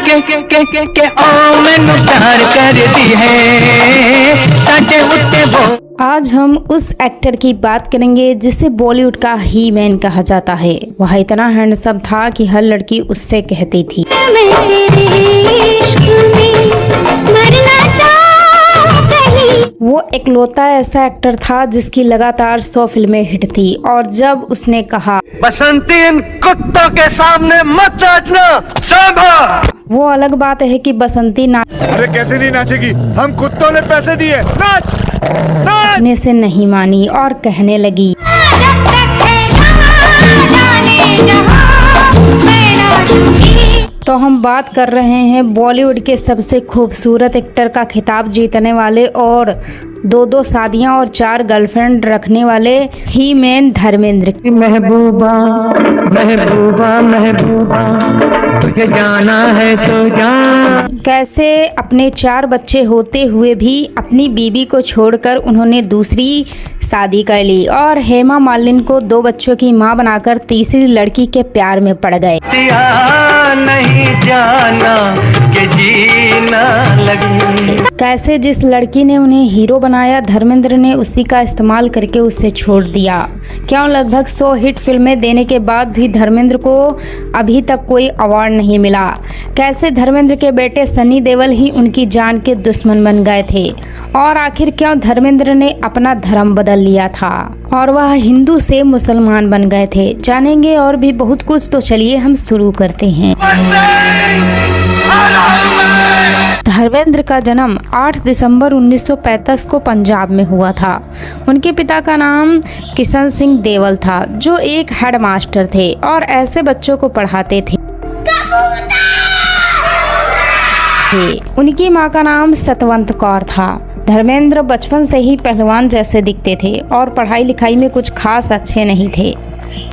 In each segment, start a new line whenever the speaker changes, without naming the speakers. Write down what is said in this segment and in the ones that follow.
के ओ मैनू प्यार कर दी है साडे उत्ते वो।
आज हम उस एक्टर की बात करेंगे जिसे बॉलीवुड का ही मैन कहा जाता है। वह इतना हैंडसम था कि हर लड़की उससे कहती थी
मैं तेरे इश्क में मरना चाहती।
वो एकलौता ऐसा एक्टर था जिसकी लगातार 100 फिल्में हिट थी। और जब उसने कहा
बसंती इन कुत्तों के सामने मत नाचना सांभा।
वो अलग बात है कि बसंती
अरे कैसे नहीं नाचेगी, हम कुत्तों ने पैसे दिए, नाच
नाचने से नहीं मानी और कहने लगी तो हम बात कर रहे हैं बॉलीवुड के सबसे खूबसूरत एक्टर का खिताब जीतने वाले और 2 शादियां और 4 गर्लफ्रेंड रखने वाले ही मैन धर्मेंद्र।
महबूबा महबूबा महबूबा तुझे जाना है तो जान।
कैसे अपने 4 बच्चे होते हुए भी अपनी बीबी को छोड़कर उन्होंने दूसरी शादी कर ली और हेमा मालिनी को 2 बच्चों की मां बनाकर तीसरी लड़की के प्यार में पड़ गए।
नहीं जाना कि जीना लगी।
कैसे जिस लड़की ने उन्हें हीरो बनाया धर्मेंद्र ने उसी का इस्तेमाल करके उसे छोड़ दिया। क्यों लगभग 100 हिट फिल्में देने के बाद भी धर्मेंद्र को अभी तक कोई अवार्ड नहीं मिला। कैसे धर्मेंद्र के बेटे सनी देओल ही उनकी जान के दुश्मन बन गए थे। और आखिर क्यों धर्मेंद्र ने अपना धर्म बदल लिया था और वह हिंदू से मुसलमान बन गए थे। जानेंगे और भी बहुत कुछ, तो चलिए हम शुरू करते हैं। धर्मेंद्र का जन्म 8 दिसंबर 1935 को पंजाब में हुआ था। उनके पिता का नाम किशन सिंह देओल था जो एक हेडमास्टर थे और ऐसे बच्चों को पढ़ाते थे। उनकी मां का नाम सतवंत कौर था। धर्मेंद्र बचपन से ही पहलवान जैसे दिखते थे और पढ़ाई लिखाई में कुछ खास अच्छे नहीं थे।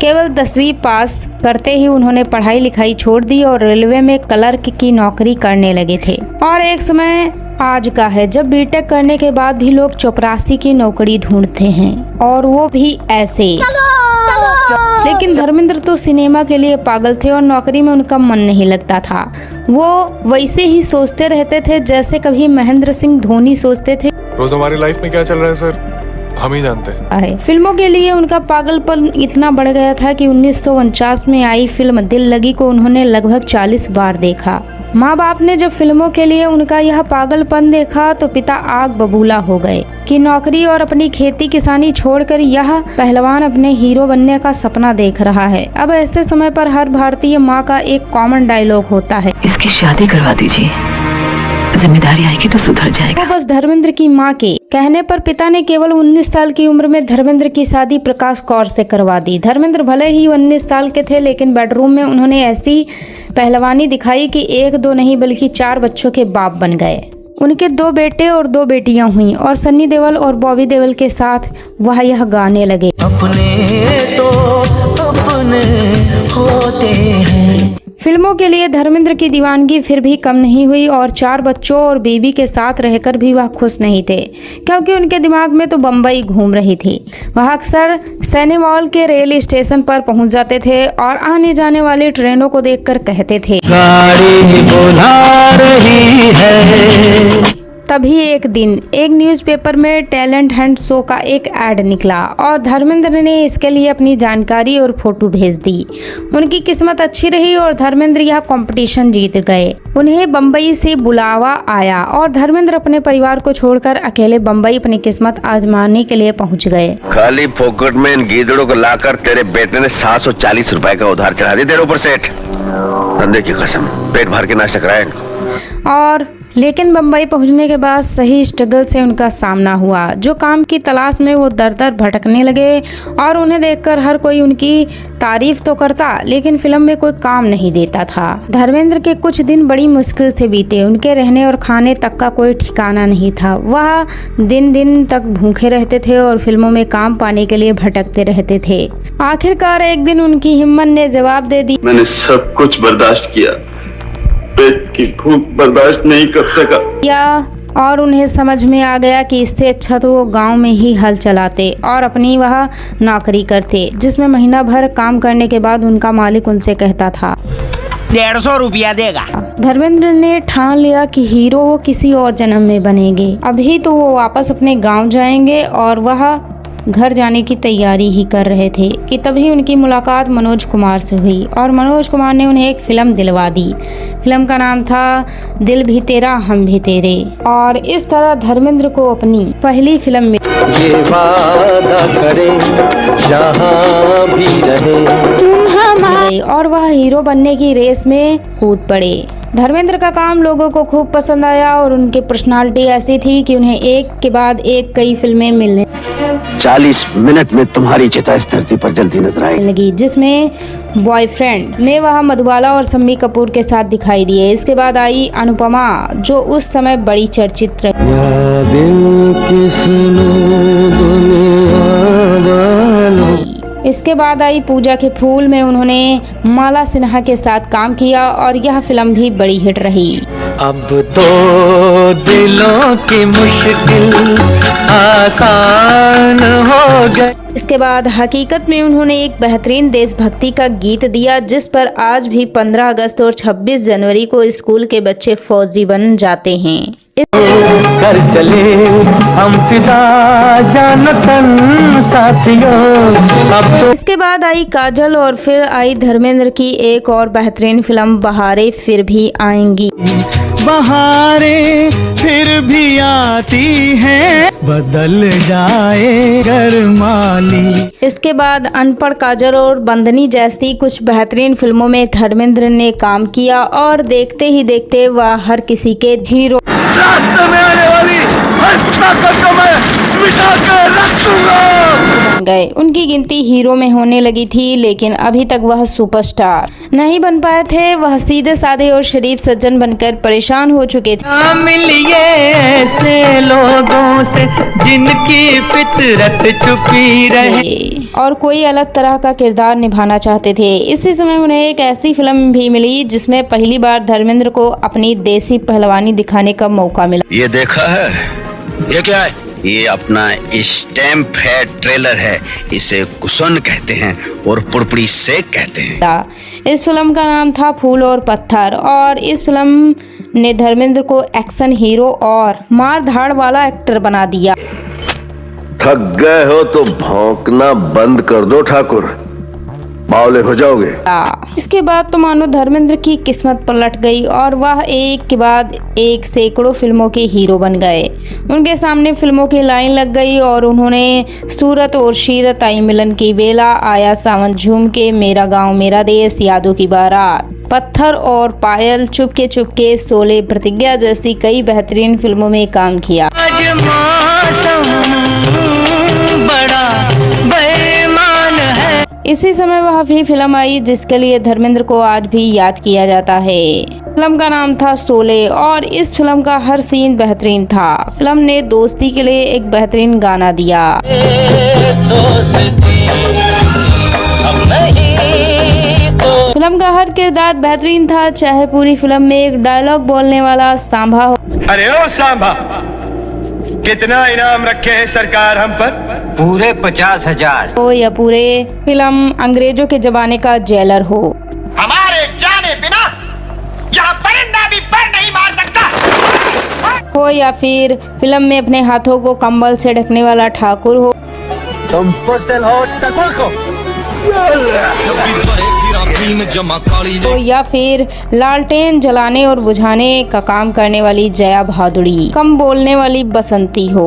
केवल 10वीं पास करते ही उन्होंने पढ़ाई लिखाई छोड़ दी और रेलवे में क्लर्क की नौकरी करने लगे थे। और एक समय आज का है जब बीटेक करने के बाद भी लोग चपरासी की नौकरी ढूंढते हैं और वो भी ऐसे। लेकिन धर्मेंद्र तो सिनेमा के लिए पागल थे और नौकरी में उनका मन नहीं लगता था। वो वैसे ही सोचते रहते थे जैसे कभी महेंद्र सिंह धोनी सोचते थे।
रोज हमारी लाइफ में क्या चल रहा है सर, हम ही जानते हैं।
फिल्मों के लिए उनका पागलपन इतना बढ़ गया था कि 1949 में आई फिल्म दिल लगी को उन्होंने लगभग 40 बार देखा। माँ बाप ने जब फिल्मों के लिए उनका यह पागलपन देखा तो पिता आग बबूला हो गए कि नौकरी और अपनी खेती किसानी छोड़कर यह पहलवान अपने हीरो बनने का सपना देख रहा है। अब ऐसे समय पर हर भारतीय माँ का एक कॉमन डायलॉग होता है,
इसकी शादी करवा दीजिए, जिम्मेदारी आएगी तो सुधर जाएगा।
तो बस धर्मेंद्र की मां के कहने पर पिता ने केवल 19 साल की उम्र में धर्मेंद्र की शादी प्रकाश कौर से करवा दी। धर्मेंद्र भले ही 19 साल के थे लेकिन बेडरूम में उन्होंने ऐसी पहलवानी दिखाई कि 1-2 नहीं बल्कि 4 बच्चों के बाप बन गए। उनके 2 बेटे और 2 बेटियां हुईं और सनी देओल और बॉबी देओल के साथ वह यह गाने लगे,
अपने तो अपने होते हैं।
फिल्मों के लिए धर्मेंद्र की दीवानगी फिर भी कम नहीं हुई और 4 बच्चों और बीबी के साथ रहकर भी वह खुश नहीं थे क्योंकि उनके दिमाग में तो बम्बई घूम रही थी। वह अक्सर सैनीवाल के रेल स्टेशन पर पहुंच जाते थे और आने जाने वाली ट्रेनों को देखकर कहते थे
गाड़ी बुला रही है।
तभी एक दिन एक न्यूज़पेपर में टैलेंट हंट शो का एक ऐड निकला और धर्मेंद्र ने इसके लिए अपनी जानकारी और फोटो भेज दी। उनकी किस्मत अच्छी रही और धर्मेंद्र यह कंपटीशन जीत गए। उन्हें बम्बई से बुलावा आया और धर्मेंद्र अपने परिवार को छोड़कर अकेले बम्बई अपनी किस्मत आजमाने के लिए पहुंच गए।
खाली फोकट में इन गीदड़ों को लाकर तेरे बेटे ने 740 रुपए का उधार चढ़ा दिया तेरे ऊपर सेठ। धंधे की कसम, पेट भर के नाश्ता कराया इनको।
और लेकिन बम्बई पहुंचने के बाद सही स्ट्रगल से उनका सामना हुआ। जो काम की तलाश में वो दर दर भटकने लगे और उन्हें देखकर हर कोई उनकी तारीफ तो करता लेकिन फिल्म में कोई काम नहीं देता था। धर्मेंद्र के कुछ दिन बड़ी मुश्किल से बीते। उनके रहने और खाने तक का कोई ठिकाना नहीं था। वह दिन दिन तक भूखे रहते थे और फिल्मों में काम पाने के लिए भटकते रहते थे। आखिरकार एक दिन उनकी हिम्मत ने जवाब दे दी,
मैंने सब कुछ बर्दाश्त किया, पेट की भूख बर्दाश्त नहीं कर सका।
और उन्हें समझ में आ गया कि इससे अच्छा तो वो गांव में ही हल चलाते और अपनी वह नौकरी करते जिसमें महीना भर काम करने के बाद उनका मालिक उनसे कहता था,
150 रुपया देगा।
धर्मेंद्र ने ठान लिया कि हीरो वो किसी और जन्म में बनेंगे। अभी तो वो वापस अपने गांव जाएंगे और वह घर जाने की तैयारी ही कर रहे थे कि तभी उनकी मुलाकात मनोज कुमार से हुई और मनोज कुमार ने उन्हें एक फिल्म दिलवा दी। फिल्म का नाम था दिल भी तेरा हम भी तेरे और इस तरह धर्मेंद्र को अपनी पहली फिल्म में
ये वादा करें जहाँ भी रहे
गई और वह हीरो बनने की रेस में कूद पड़े। धर्मेंद्र का काम लोगों को खूब पसंद आया और उनकी पर्सनालिटी ऐसी थी कि उन्हें एक के बाद एक कई फिल्में मिलने
40 मिनट में तुम्हारी चिता इस धरती पर जल्दी नजर आएगी
लगी, जिसमें बॉयफ्रेंड में वह मधुबाला और शम्मी कपूर के साथ दिखाई दिए। इसके बाद आई अनुपमा जो उस समय बड़ी चर्चित रही। इसके बाद आई पूजा के फूल में उन्होंने माला सिन्हा के साथ काम किया और यह फिल्म भी बड़ी हिट रही।
अब तो दिलों की मुश्किल आसान हो गई।
इसके बाद हकीकत में उन्होंने एक बेहतरीन देशभक्ति का गीत दिया जिस पर आज भी 15 अगस्त और 26 जनवरी को स्कूल के बच्चे फौजी बन जाते हैं।
कर चले हम फिदा जान तन साथियों। अब तो
इसके बाद आई काजल और फिर आई धर्मेंद्र की एक और बेहतरीन फिल्म बहारें फिर भी आएंगी।
बहारें फिर भी आती हैं बदल जाए गरमाली।
इसके बाद अनपढ़ काजल और बंदनी जैसी कुछ बेहतरीन फिल्मों में धर्मेंद्र ने काम किया और देखते ही देखते वह हर किसी के हीरो
रास्ते में आने वाली हर ताकत को मैं मिटा कर रख दूंगा।
बन गए। उनकी गिनती हीरो में होने लगी थी लेकिन अभी तक वह सुपरस्टार नहीं बन पाए थे। वह सीधे साधे और शरीफ सज्जन बनकर परेशान हो चुके थे।
मिलिए ऐसे लोगों से जिनकी फितरत छुपी रहे
और कोई अलग तरह का किरदार निभाना चाहते थे। इसी समय उन्हें एक ऐसी फिल्म भी मिली जिसमें पहली बार धर्मेंद्र को अपनी देसी पहलवानी दिखाने का मौका मिला।
ये देखा है? ये क्या है? ये अपना स्टैम्प है, ट्रेलर है। इसे कुशन कहते हैं और पुड़पुड़ी से कहते हैं।
इस फिल्म का नाम था फूल और पत्थर और इस फिल्म ने धर्मेंद्र को एक्शन हीरो और मार धाड़ वाला एक्टर बना दिया।
थक गए हो तो भौंकना बंद कर दो ठाकुर, बावले हो जाओगे।
इसके बाद तो मानो धर्मेंद्र की किस्मत पलट गई और वह एक के बाद एक सैकड़ों फिल्मों के हीरो बन गए। उनके सामने फिल्मों की लाइन लग गई और उन्होंने सूरत और शीरत, आई मिलन की बेला, आया सावन झूम के, मेरा गांव मेरा देश, यादों की बारात, पत्थर और पायल, चुपके चुपके, शोले, प्रतिज्ञा जैसी कई बेहतरीन फिल्मों में काम किया। इसी समय वह भी फिल्म आई जिसके लिए धर्मेंद्र को आज भी याद किया जाता है। फिल्म का नाम था शोले और इस फिल्म का हर सीन बेहतरीन था। फिल्म ने दोस्ती के लिए एक बेहतरीन गाना दिया। फिल्म का हर किरदार बेहतरीन था, चाहे पूरी फिल्म में एक डायलॉग बोलने वाला सांभा हो।
अरे ओ सांभा, कितना इनाम रखे हैं सरकार हम पर?
पूरे 50,000।
हो या पूरे फिल्म अंग्रेजों के जमाने का जेलर हो।
हमारे जाने बिना यहाँ परिंदा भी पर नहीं मार सकता।
हो या फिर फिल्म में अपने हाथों को कंबल से ढकने वाला ठाकुर हो।
तुम पुस्तल हो ठाकुर को।
तो या फिर लालटेन जलाने और बुझाने का काम करने वाली जया भादुड़ी, कम बोलने वाली बसंती हो।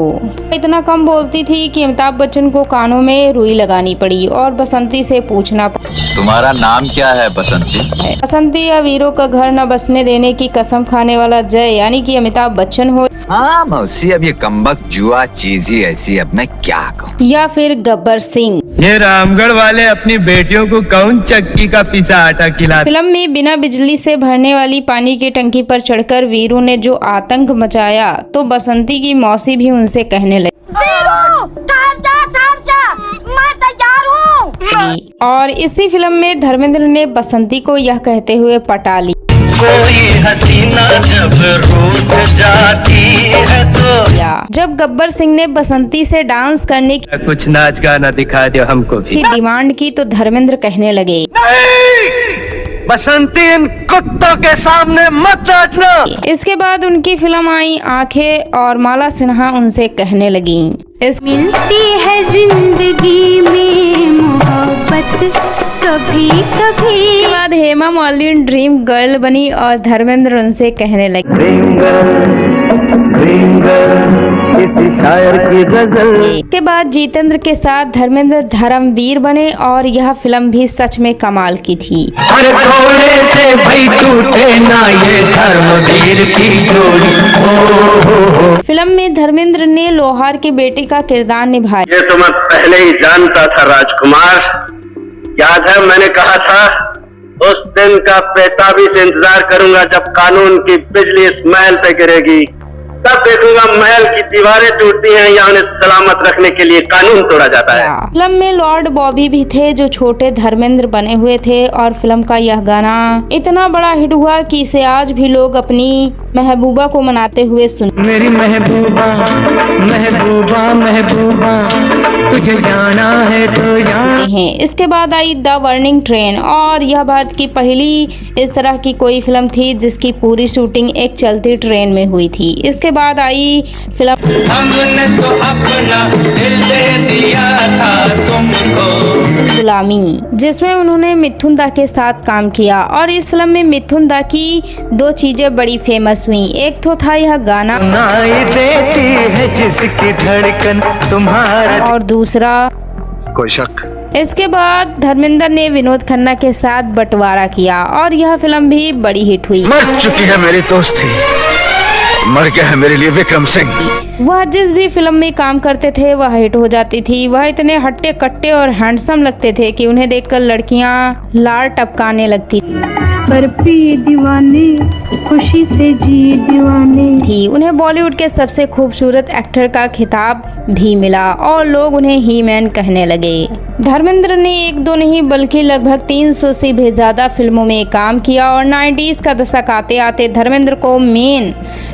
इतना कम बोलती थी कि अमिताभ बच्चन को कानों में रुई लगानी पड़ी और बसंती से पूछना पड़ा,
तुम्हारा नाम क्या है बसंती?
बसंती या वीरों का घर न बसने देने की कसम खाने वाला जय यानी कि अमिताभ बच्चन हो।
हाँ मौसी, अब ये कम्बख्त जुआ चीज ही ऐसी, अब मैं क्या कहूँ।
या फिर गब्बर सिंह।
ये रामगढ़ वाले अपनी बेटियों को कौन चक्की का पिसा आटा खिला।
फिल्म में बिना बिजली से भरने वाली पानी की टंकी पर चढ़कर वीरू ने जो आतंक मचाया तो बसंती की मौसी भी उनसे कहने लगी,
मैं तैयार हूँ।
और इसी फिल्म में धर्मेंद्र ने बसंती को यह कहते हुए पटा ली,
कोई हसीना जब रूठ जाती है तो।
जब गब्बर सिंह ने बसंती से डांस करने
कुछ नाच गाना दिखा दो हमको भी
की डिमांड की तो धर्मेंद्र कहने लगे,
बसंती इन कुत्तों के सामने मत नाचना।
इसके बाद उनकी फिल्म आई आंखें और माला सिन्हा उनसे कहने लगी
मिलती है जिंदगी में मोहब्बत कभी कभी।
इसके बाद हेमा मालिनी ड्रीम गर्ल बनी और धर्मेंद्र उनसे कहने लगे
किसी शायर की गजल।
इसके बाद जितेंद्र के साथ धर्मेंद्र धर्मवीर बने और यह फिल्म भी सच में कमाल की थी।
अरे थोड़े से भाई टूटे ना ये धर्मवीर की जोड़ी। हो।
फिल्म में धर्मेंद्र ने लोहार के बेटे का किरदार निभाया।
ये तो मैं पहले ही जानता था राजकुमार। याद है मैंने कहा था उस दिन का बेताबी से इंतजार करूंगा जब कानून की बिजली इस महल पे गिरेगी। तब देखूंगा महल की दीवारें टूटती हैं या उन्हें सलामत रखने के लिए कानून तोड़ा जाता है।
फिल्म में लॉर्ड बॉबी भी थे जो छोटे धर्मेंद्र बने हुए थे और फिल्म का यह गाना इतना बड़ा हिट हुआ कि इसे आज भी लोग अपनी महबूबा को मनाते हुए सुन।
मेरी महबूबा महबूबा महबूबा तुझे जाना है तो जाना
हैं। इसके बाद आई द बर्निंग ट्रेन और यह भारत की पहली इस तरह की कोई फिल्म थी जिसकी पूरी शूटिंग एक चलती ट्रेन में हुई थी। इसके बाद आई फिल्म
हमने तो अपना दिल दे दिया था तुमको
गुलामी, जिसमें उन्होंने मिथुन दा के साथ काम किया और इस फिल्म में मिथुन दा की दो चीजें बड़ी फेमस हुई। एक तो था यह गाना
सुनाई देती है जिसकी धड़कन तुम्हारा।
और दूसरा
कोई शक?
इसके बाद धर्मेंद्र ने विनोद खन्ना के साथ बंटवारा किया और यह फिल्म भी बड़ी हिट हुई।
मर चुकी है मेरी दोस्ती, मर गया है मेरे लिए विक्रम सिंह।
वह जिस भी फिल्म में काम करते थे वह हिट हो जाती थी। वह इतने हट्टे कट्टे और हैंडसम लगते थे कि उन्हें देखकर लड़कियां लार टपकाने लगती
बर्फी दीवाने खुशी से जी दीवाने
थी। उन्हें बॉलीवुड के सबसे खूबसूरत एक्टर का खिताब भी मिला और लोग उन्हें ही मैन कहने लगे। धर्मेंद्र ने एक दो नहीं बल्कि लगभग 300 से भी ज्यादा फिल्मों में काम किया और 90s का दशक आते आते धर्मेंद्र को मेन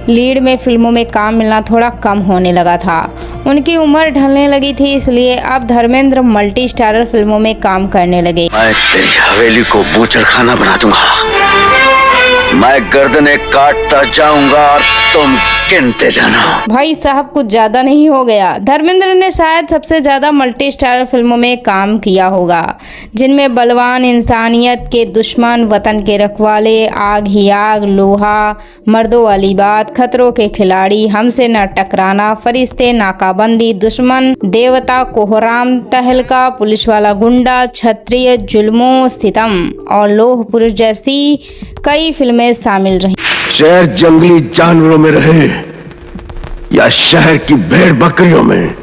लीड में फिल्मों में काम मिलना थोड़ा कम होने लगा था। उनकी उम्र ढलने लगी थी, इसलिए अब धर्मेंद्र मल्टी स्टारर फिल्मों में काम करने लगे।
मैं तेरी हवेली को बूचड़ खाना बना दूंगा। मैं गर्दनें काटता जाऊंगा और तुम गिनते जाना।
भाई साहब कुछ ज्यादा नहीं हो गया? धर्मेंद्र ने शायद सबसे ज्यादा मल्टी स्टारर फिल्मों में काम किया होगा, जिनमें बलवान, इंसानियत के दुश्मन, वतन के रखवाले, आग ही आग, लोहा, मर्दों वाली बात, खतरों के खिलाड़ी, हमसे न टकराना, फरिश्ते, नाकाबंदी, दुश्मन, देवता, कोहराम, तहलका, पुलिस वाला गुंडा, क्षत्रिय, जुल्मों, सितम और लोह पुरुष जैसी कई फिल्में शामिल रही।
शेर जंगली जानवरों में रहे या शहर की भेड़ बकरियों में,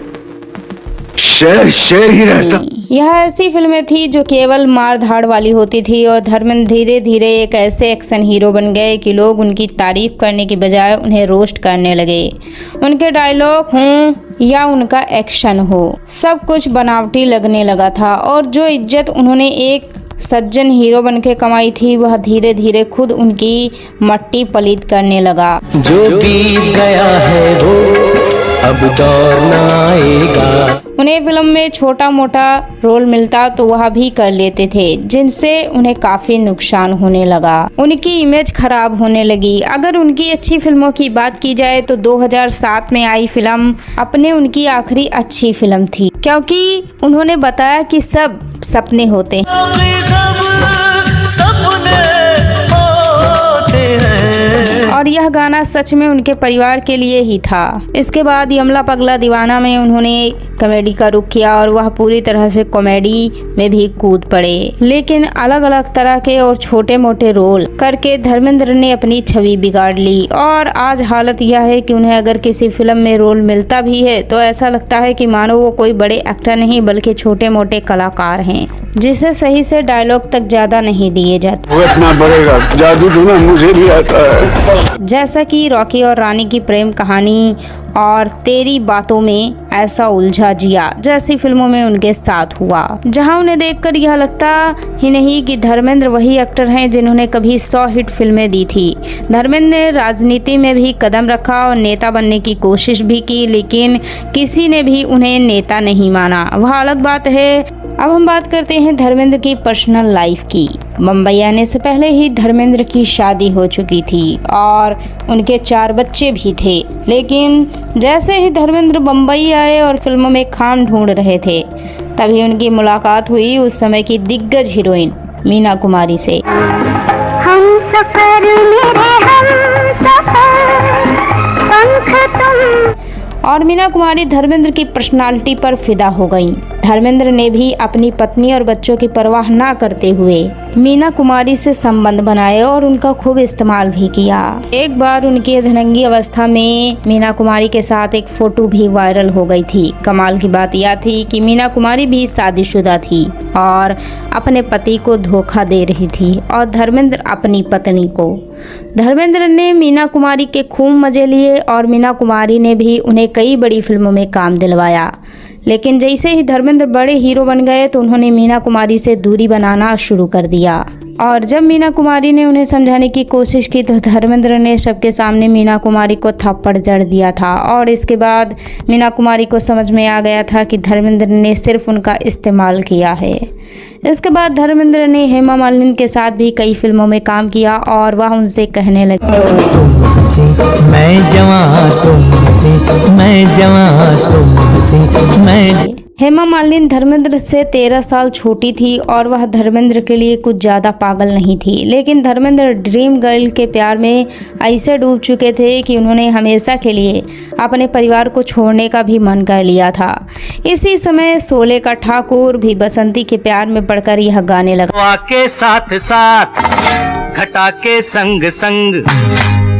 शेर शेर ही रहता।
यह ऐसी फिल्में थी जो केवल मार धाड़ वाली होती थी और धर्मेंद्र धीरे धीरे एक ऐसे एक्शन हीरो बन गए कि लोग उनकी तारीफ करने की बजाय उन्हें रोस्ट करने लगे। उनके डायलॉग हों या उनका एक्शन हो, सब कुछ बनावटी लगने लगा था और जो इज्जत उन्होंने एक सज्जन हीरो बनके कमाई थी वह धीरे धीरे खुद उनकी मट्टी पलीत करने लगा।
जो बीत गया है वो अब दौर न आएगा।
उन्हें फिल्म में छोटा मोटा रोल मिलता तो वह भी कर लेते थे, जिनसे उन्हें काफी नुकसान होने लगा। उनकी इमेज खराब होने लगी। अगर उनकी अच्छी फिल्मों की बात की जाए तो 2007 में आई फिल्म अपने उनकी आखिरी अच्छी फिल्म थी, क्योंकि उन्होंने बताया कि सब सपने होते हैं और यह गाना सच में उनके परिवार के लिए ही था। इसके बाद यमला पगला दीवाना में उन्होंने कॉमेडी का रुख किया और वह पूरी तरह से कॉमेडी में भी कूद पड़े, लेकिन अलग अलग तरह के और छोटे मोटे रोल करके धर्मेंद्र ने अपनी छवि बिगाड़ ली और आज हालत यह है कि उन्हें अगर किसी फिल्म में रोल मिलता भी है तो ऐसा लगता है कि मानो वो कोई बड़े एक्टर नहीं बल्कि छोटे मोटे कलाकार हैं, जिसे सही से डायलॉग तक ज्यादा नहीं दिए जाते।
इतना बढ़ेगा जादू तो ना मुझे भी आता है।
जैसा कि रॉकी और रानी की प्रेम कहानी और तेरी बातों में ऐसा उलझा जिया जैसी फिल्मों में उनके साथ हुआ, जहां उन्हें देखकर यह लगता ही नहीं कि धर्मेंद्र वही एक्टर हैं जिन्होंने कभी 100 हिट फिल्में दी थी। धर्मेंद्र ने राजनीति में भी कदम रखा और नेता बनने की कोशिश भी की, लेकिन किसी ने भी उन्हें नेता नहीं माना। वह अलग बात है। अब हम बात करते हैं धर्मेंद्र की पर्सनल लाइफ की। मुंबई आने से पहले ही धर्मेंद्र की शादी हो चुकी थी और उनके 4 बच्चे भी थे, लेकिन जैसे ही धर्मेंद्र मुंबई आए और फिल्मों में काम ढूंढ रहे थे, तभी उनकी मुलाकात हुई उस समय की दिग्गज हीरोइन मीना कुमारी से।
हम सफर मेरे हम सफर पंख तुम।
और मीना कुमारी धर्मेंद्र की पर्सनालिटी पर फिदा हो गईं। धर्मेंद्र ने भी अपनी पत्नी और बच्चों की परवाह ना करते हुए मीना कुमारी से संबंध बनाए और उनका खूब इस्तेमाल भी किया। एक बार उनकी अधरंगी अवस्था में मीना कुमारी के साथ एक फोटो भी वायरल हो गई थी। कमाल की बात यह थी कि मीना कुमारी भी शादीशुदा थी और अपने पति को धोखा दे रही थी और धर्मेंद्र अपनी पत्नी को। धर्मेंद्र ने मीना कुमारी के खूब मजे लिए और मीना कुमारी ने भी उन्हें कई बड़ी फिल्मों में काम दिलवाया, लेकिन जैसे ही धर्मेंद्र बड़े हीरो बन गए तो उन्होंने मीना कुमारी से दूरी बनाना शुरू कर दिया। और जब मीना कुमारी ने उन्हें समझाने की कोशिश की तो धर्मेंद्र ने सबके सामने मीना कुमारी को थप्पड़ जड़ दिया था और इसके बाद मीना कुमारी को समझ में आ गया था कि धर्मेंद्र ने सिर्फ उनका इस्तेमाल किया है। इसके बाद धर्मेंद्र ने हेमा मालिनी के साथ भी कई फिल्मों में काम किया और वह उनसे कहने लगे,
मैं जवां तुमसे, मैं जवां तुमसे, मैं।
हेमा मालिनी धर्मेंद्र से 13 साल छोटी थी और वह धर्मेंद्र के लिए कुछ ज़्यादा पागल नहीं थी, लेकिन धर्मेंद्र ड्रीम गर्ल के प्यार में ऐसे डूब चुके थे कि उन्होंने हमेशा के लिए अपने परिवार को छोड़ने का भी मन कर लिया था। इसी समय शोले का ठाकुर भी बसंती के प्यार में पड़कर यह गाने लगा,
के साथ साथ घटा के संग संग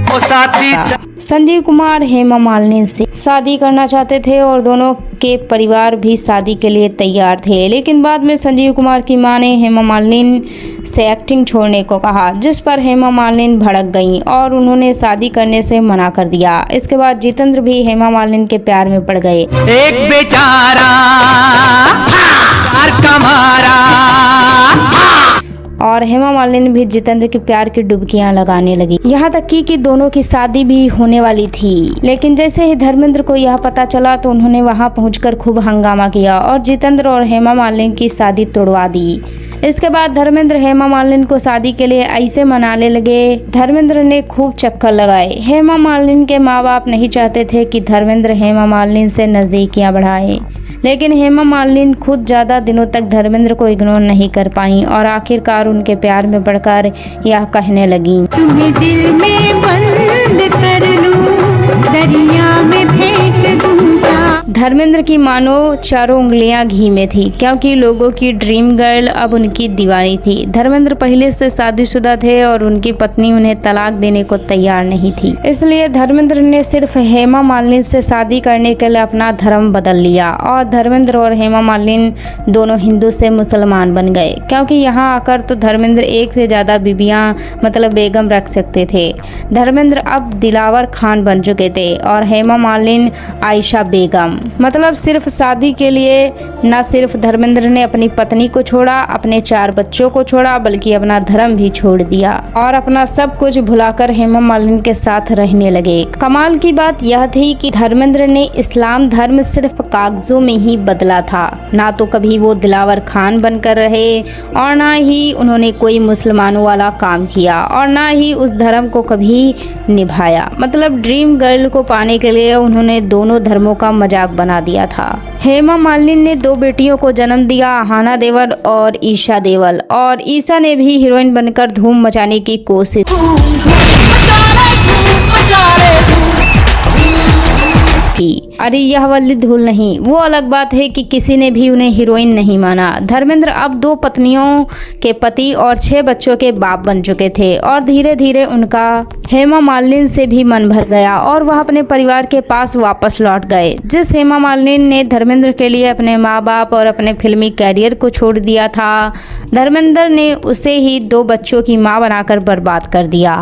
ओ साथी।
संजीव कुमार हेमा मालिनी से शादी करना चाहते थे और दोनों के परिवार भी शादी के लिए तैयार थे, लेकिन बाद में संजीव कुमार की मां ने हेमा मालिनी से एक्टिंग छोड़ने को कहा, जिस पर हेमा मालिनी भड़क गईं और उन्होंने शादी करने से मना कर दिया। इसके बाद जितेंद्र भी हेमा मालिनी के प्यार में पड़ गए।
एक बेचारा का मारा
और हेमा मालिनी भी जितेंद्र के प्यार की डुबकियां लगाने लगी, यहाँ तक कि दोनों की शादी भी होने वाली थी। लेकिन जैसे ही धर्मेंद्र को यह पता चला तो उन्होंने वहां पहुंचकर खूब हंगामा किया और जितेंद्र और हेमा मालिनी की शादी तोड़वा दी। इसके बाद धर्मेंद्र हेमा मालिनी को शादी के लिए ऐसे मनाने लगे। धर्मेंद्र ने खूब चक्कर लगाए। हेमा मालिनी के माँ बाप नहीं चाहते थे कि धर्मेंद्र हेमा मालिनी से नजदीकियां बढ़ाए, लेकिन हेमा मालिनी खुद ज़्यादा दिनों तक धर्मेंद्र को इग्नोर नहीं कर पाई और आखिरकार उनके प्यार में पड़कर यह कहने लगी,
तुम्हें दिल में बंद कर लूं, दरिया में फेंक दूंगा।
धर्मेंद्र की मानो चारों उंगलियां घी में थी, क्योंकि लोगों की ड्रीम गर्ल अब उनकी दीवानी थी। धर्मेंद्र पहले से शादीशुदा थे और उनकी पत्नी उन्हें तलाक देने को तैयार नहीं थी, इसलिए धर्मेंद्र ने सिर्फ हेमा मालिनी से शादी करने के लिए अपना धर्म बदल लिया और धर्मेंद्र और हेमा मालिनी दोनों हिंदू से मुसलमान बन गए, क्योंकि यहाँ आकर तो धर्मेंद्र एक से ज़्यादा बीबियाँ मतलब बेगम रख सकते थे। धर्मेंद्र अब दिलावर खान बन चुके थे और हेमा मालिनी आयशा बेगम। मतलब सिर्फ शादी के लिए न सिर्फ धर्मेंद्र ने अपनी पत्नी को छोड़ा, अपने 4 बच्चों को छोड़ा, बल्कि अपना धर्म भी छोड़ दिया और अपना सब कुछ भुलाकर हेमा मालिनी के साथ रहने लगे। कमाल की बात यह थी कि धर्मेंद्र ने इस्लाम धर्म सिर्फ कागजों में ही बदला था, ना तो कभी वो दिलावर खान बनकर रहे और ना ही उन्होंने कोई मुसलमानों वाला काम किया और ना ही उस धर्म को कभी निभाया। मतलब ड्रीम गर्ल को पाने के लिए उन्होंने दोनों धर्मों का मजाक बना दिया था। हेमा मालिनी ने 2 बेटियों को जन्म दिया, आहाना देवल और ईशा देवल, और ईशा ने भी हीरोइन बनकर धूम मचाने की कोशिश की। अरे यह वाली धूल नहीं, वो अलग बात है कि किसी ने भी उन्हें हीरोइन नहीं माना। धर्मेंद्र अब 2 पत्नियों के पति और 6 बच्चों के बाप बन चुके थे और धीरे धीरे उनका हेमा मालिनी से भी मन भर गया और वह अपने परिवार के पास वापस लौट गए। जिस हेमा मालिनी ने धर्मेंद्र के लिए अपने माँ बाप और अपने फिल्मी कैरियर को छोड़ दिया था, धर्मेंद्र ने उसे ही 2 बच्चों की माँ बनाकर बर्बाद कर दिया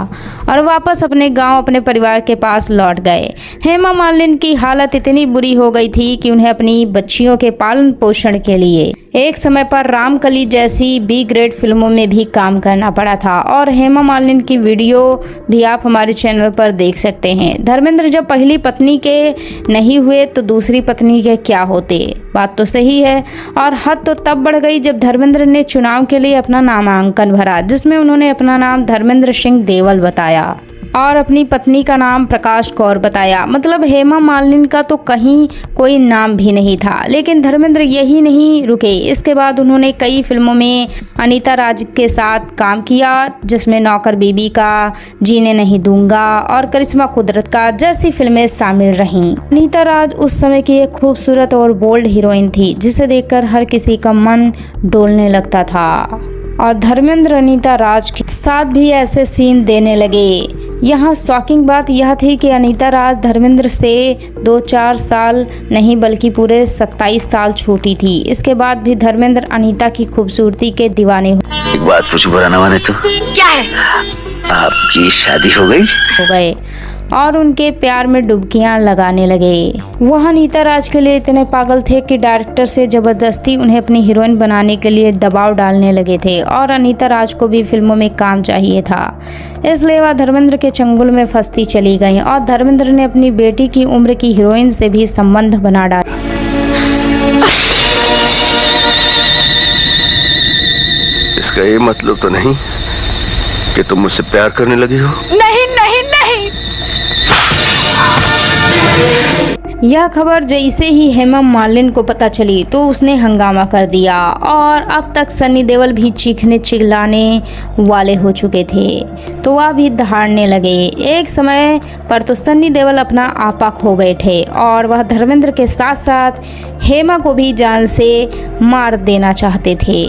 और वापस अपने गाँव अपने परिवार के पास लौट गए। हेमा मालिनी की हालत इतनी बुरी हो गई थी कि उन्हें अपनी बच्चियों के पालन पोषण के लिए एक समय पर रामकली जैसी बी ग्रेड फिल्मों में भी काम करना पड़ा था। और हेमा मालिनी की वीडियो भी आप हमारे चैनल पर देख सकते हैं। धर्मेंद्र जब पहली पत्नी के नहीं हुए तो दूसरी पत्नी के क्या होते? बात तो सही है। और हद तो तब बढ़ गई जब धर्मेंद्र ने चुनाव के लिए अपना नामांकन भरा, जिसमें उन्होंने अपना नाम धर्मेंद्र सिंह देवल बताया और अपनी पत्नी का नाम प्रकाश कौर बताया। मतलब हेमा मालिनी का तो कहीं कोई नाम भी नहीं था। लेकिन धर्मेंद्र यही नहीं रुके। इसके बाद उन्होंने कई फिल्मों में अनीता राज के साथ काम किया, जिसमें नौकर बीबी का, जीने नहीं दूंगा और करिश्मा कुदरत का जैसी फिल्में शामिल रहीं। अनीता राज उस समय की एक खूबसूरत और बोल्ड हीरोइन थी, जिसे देखकर हर किसी का मन डोलने लगता था। और धर्मेंद्र अनीता राज के साथ भी ऐसे सीन देने लगे। यहाँ शॉकिंग बात यह थी कि अनीता राज धर्मेंद्र से 2-4 साल नहीं बल्कि पूरे 27 साल छोटी थी। इसके बाद भी धर्मेंद्र अनीता की खूबसूरती के दीवाने
एक बात पूछूं, बुरा ना माने तो?
क्या है?
आपकी शादी हो गए
और उनके प्यार में डुबकियां लगाने लगे। वह अनीता राज के लिए इतने पागल थे कि डायरेक्टर से जबरदस्ती उन्हें अपनी हीरोइन बनाने के लिए दबाव डालने लगे थे। और अनीता राज को भी फिल्मों में काम चाहिए था, इसलिए वह धर्मेंद्र के चंगुल में फंसती चली गईं। और धर्मेंद्र ने अपनी बेटी की उम्र की हीरोइन से भी संबंध बना डाला।
इसका ये मतलब तो नहीं कि तुम मुझसे प्यार करने लगी हो?
नहीं नहीं नहीं।
यह खबर जैसे ही हेमा मालिनी को पता चली तो उसने हंगामा कर दिया। और अब तक सन्नी देओल भी चीखने चिल्लाने वाले हो चुके थे, तो वह भी दहाड़ने लगे। एक समय पर तो सन्नी देओल अपना आपा खो बैठे और वह धर्मेंद्र के साथ साथ हेमा को भी जान से मार देना चाहते थे।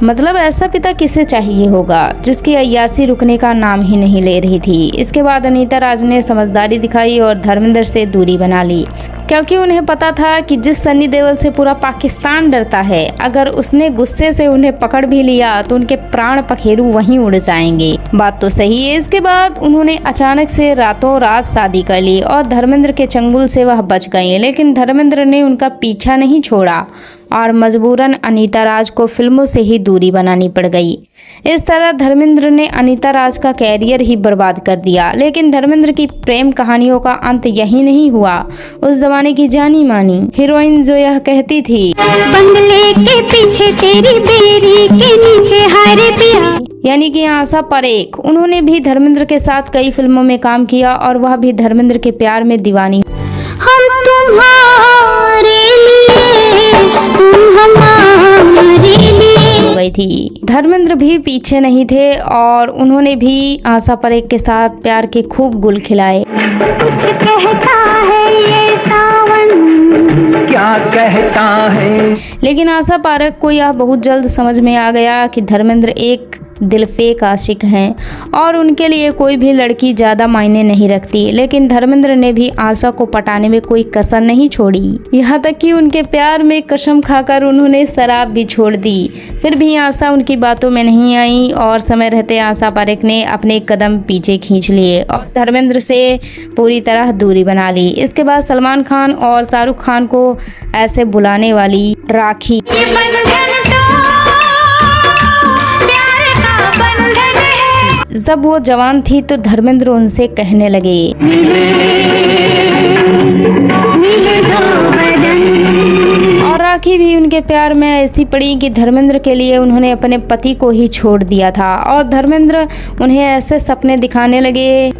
मतलब ऐसा पिता किसे चाहिए होगा जिसकी अय्यासी रुकने का नाम ही नहीं ले रही थी। इसके बाद अनीता राज ने समझदारी दिखाई और धर्मेंद्र से दूरी बना ली, क्योंकि उन्हें पता था कि जिस सन्नी देओल से पूरा पाकिस्तान डरता है, अगर उसने गुस्से से उन्हें पकड़ भी लिया तो उनके प्राण पखेरु वहीं उड़ जाएंगे। बात तो सही है। इसके बाद उन्होंने अचानक से रातों रात शादी कर ली और धर्मेंद्र के चंगुल से वह बच गई। लेकिन धर्मेंद्र ने उनका पीछा नहीं छोड़ा और मजबूरन अनीता राज को फिल्मों से ही दूरी बनानी पड़ गई। इस तरह धर्मेंद्र ने अनीता राज का कैरियर ही बर्बाद कर दिया। लेकिन धर्मेंद्र की प्रेम कहानियों का अंत यही नहीं हुआ। उस जमाने की जानी मानी हीरोइन जो यह कहती थी,
बंगले के पीछे तेरी बेरी के नीचे हारे पिया,
यानी कि आशा परेख, उन्होंने भी धर्मेंद्र के साथ कई फिल्मों में काम किया और वह भी धर्मेंद्र के प्यार में दीवानी
हम तुम्हारे लिए तुम हमारे लिए
हो गई थी। धर्मेंद्र भी पीछे नहीं थे और उन्होंने भी आशा परेख के साथ प्यार के खूब गुल खिलाए।
कुछ कहता है ये सावन,
क्या कहता है?
लेकिन आशा पारेख को यह बहुत जल्द समझ में आ गया कि धर्मेंद्र एक दिलफेक आशिक हैं और उनके लिए कोई भी लड़की ज़्यादा मायने नहीं रखती। लेकिन धर्मेंद्र ने भी आशा को पटाने में कोई कसर नहीं छोड़ी, यहाँ तक कि उनके प्यार में कसम खाकर उन्होंने शराब भी छोड़ दी। फिर भी आशा उनकी बातों में नहीं आई और समय रहते आशा पारेख ने अपने कदम पीछे खींच लिए और धर्मेंद्र से पूरी तरह दूरी बना ली। इसके बाद सलमान खान और शाहरुख खान को ऐसे बुलाने वाली राखी जब वो जवान थी तो धर्मेंद्र उनसे कहने लगे, और राखी भी उनके प्यार में ऐसी पड़ी कि धर्मेंद्र के लिए उन्होंने अपने पति को ही छोड़ दिया था। और धर्मेंद्र उन्हें ऐसे सपने दिखाने लगे,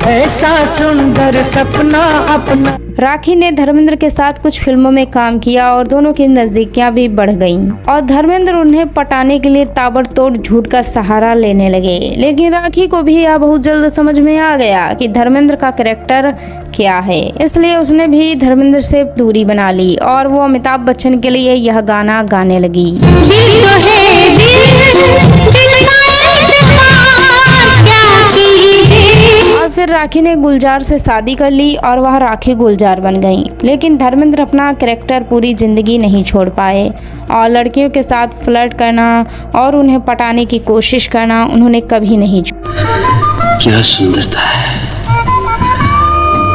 ऐसा सुंदर सपना अपना।
राखी ने धर्मेंद्र के साथ कुछ फिल्मों में काम किया और दोनों की नजदीकियां भी बढ़ गईं और धर्मेंद्र उन्हें पटाने के लिए ताबड़तोड़ झूठ का सहारा लेने लगे। लेकिन राखी को भी यह बहुत जल्द समझ में आ गया कि धर्मेंद्र का कैरेक्टर क्या है, इसलिए उसने भी धर्मेंद्र से दूरी बना ली और वो अमिताभ बच्चन के लिए यह गाना गाने लगी। और फिर राखी ने गुलजार से शादी कर ली और वह राखी गुलजार बन गई। लेकिन धर्मेंद्र अपना कैरेक्टर पूरी जिंदगी नहीं छोड़ पाए और लड़कियों के साथ फ्लर्ट करना और उन्हें पटाने की कोशिश करना उन्होंने कभी नहीं छोड़ा।
क्या सुंदरता है,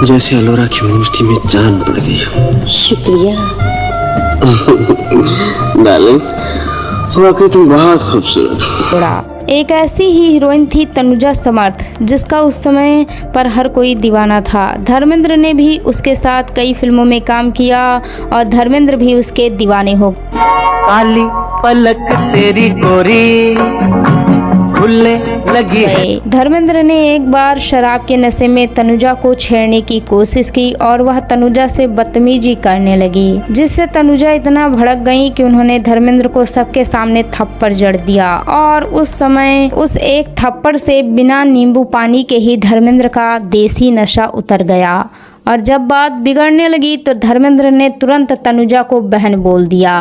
जैसे अलोरा की मूर्ति में जान पड़ गई हो।
शुक्रिया।
डार्लिंग, वाकई तुम बहुत खूबसूरत हो।
थोड़ा एक ऐसी ही हीरोइन थी तनुजा समर्थ, जिसका उस समय पर हर कोई दीवाना था। धर्मेंद्र ने भी उसके साथ कई फिल्मों में काम किया और धर्मेंद्र भी उसके दीवाने हो
काली पलक तेरी गोरी खुलने लगी है।
गए। धर्मेंद्र ने एक बार शराब के नशे में तनुजा को छेड़ने की कोशिश की और वह तनुजा से बदतमीजी करने लगी, जिससे तनुजा इतना भड़क गई कि उन्होंने धर्मेंद्र को सबके सामने थप्पड़ जड़ दिया। और उस समय उस एक थप्पड़ से बिना नींबू पानी के ही धर्मेंद्र का देसी नशा उतर गया। और जब बात बिगड़ने लगी तो धर्मेंद्र ने तुरंत तनुजा को बहन बोल दिया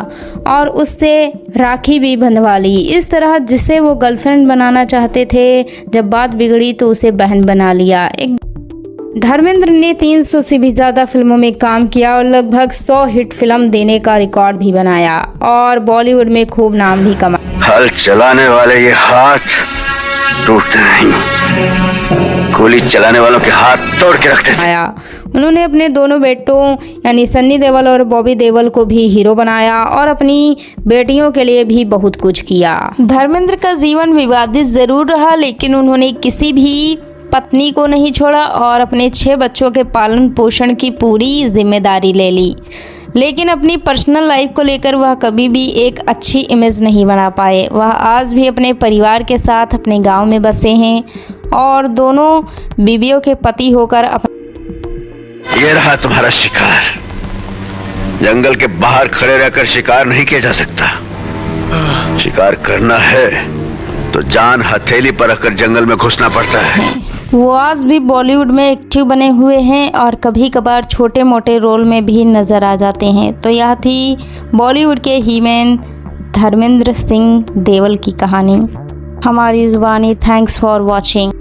और उससे राखी भी बंधवा ली। इस तरह जिसे वो गर्लफ्रेंड बनाना चाहते थे, जब बात बिगड़ी तो उसे बहन बना लिया। धर्मेंद्र ने 300 से भी ज़्यादा फिल्मों में काम किया और लगभग 100 हिट फिल्म देने का रिकॉर्ड भी बनाया और बॉलीवुड में खूब नाम भी कमाया।
हल चलाने वाले ये हाथ टूटते नहीं, गोली चलाने वालों के हाथ तोड़ के रखते थे।
उन्होंने अपने दोनों बेटों यानी सन्नी देओल और बॉबी देओल को भी हीरो बनाया और अपनी बेटियों के लिए भी बहुत कुछ किया। धर्मेंद्र का जीवन विवादित जरूर रहा, लेकिन उन्होंने किसी भी पत्नी को नहीं छोड़ा और अपने 6 बच्चों के पालन पोषण की पूरी जिम्मेदारी ले ली। लेकिन अपनी पर्सनल लाइफ को लेकर वह कभी भी एक अच्छी इमेज नहीं बना पाए। वह आज भी अपने परिवार के साथ अपने गांव में बसे हैं और दोनों बीवियों के पति होकर
ये रहा तुम्हारा शिकार। जंगल के बाहर खड़े रहकर शिकार नहीं किया जा सकता। शिकार करना है तो जान हथेली पर रखकर जंगल में घुसना पड़ता है।
वो आज भी बॉलीवुड में एक्टिव बने हुए हैं और कभी कभार छोटे मोटे रोल में भी नजर आ जाते हैं। तो यह थी बॉलीवुड के हीमैन धर्मेंद्र सिंह देओल की कहानी। हमारी जुबानी। Thanks for watching.